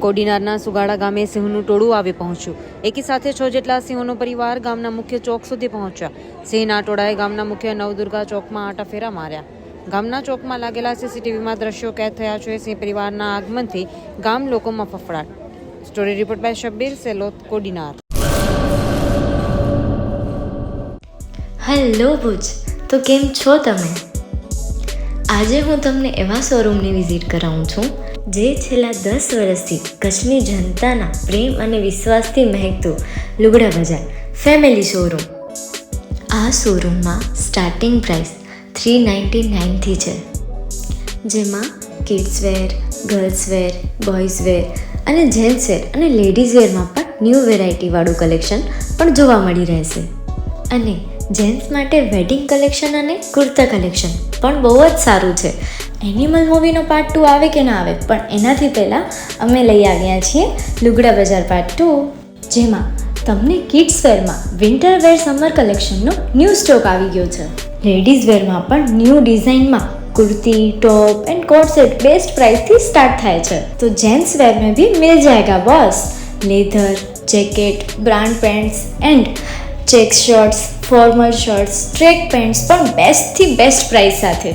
કોડીનારના સુગાડા ગામે સિંહનું ટોળું આવી પહોંચ્યું. એકી સાથે 6 જેટલા સિંહોનો પરિવાર ગામના મુખ્ય ચોક સુધી પહોંચ્યા. સિંહના ટોળાએ ગામના મુખ્ય નવદુર્ગા ચોકમાં આટા ફેરા માર્યા. ગામના ચોકમાં લાગેલા સીસીટીવીમાં દ્રશ્યો કેદ થયા છે. સિંહ પરિવારના આગમનથી ગામ લોકોમાં ફફડાટ. Story report by Shabbir Selot, Kodinar. Hello Bhuj, તો કેમ છો તમે? આજે હું તમને એવા શોરૂમની વિઝિટ કરાવું છું જે છેલ્લા 10 વર્ષથી કચ્છની જનતાના પ્રેમ અને વિશ્વાસથી મહેકતું લુગડા બજાર ફેમિલી શોરૂમ. આ શોરૂમમાં સ્ટાર્ટિંગ પ્રાઇસ 399થી છે, જેમાં kids wear, girls wear, boys wear અને જેન્ટ્સ વેર અને લેડીઝ વેરમાં પણ ન્યૂ વેરાયટીવાળું કલેક્શન પણ જોવા મળી રહેશે. અને જેન્ટ્સ માટે વેડિંગ કલેક્શન અને કુર્તા કલેક્શન પણ બહુ જ સારું છે. એનિમલ મૂવીનો પાર્ટ 2 આવે કે ના આવે, પણ એનાથી પહેલાં અમે લઈ આવ્યા છીએ લુગડા બજાર પાર્ટ 2, જેમાં તમને કિડ્સ વેરમાં વિન્ટર વેર સમર કલેક્શનનો ન્યૂ સ્ટોક આવી ગયો છે. લેડીઝ વેરમાં પણ ન્યૂ ડિઝાઇનમાં kurti, top and coat set best price थी स्टार्ट थाय छे. तो जेंट्स वेर में भी मिल जाएगा boss. Leather, jacket, brand pants and check shirts, formal shirts, track pants पर बेस्ट थी बेस्ट प्राइस साथे.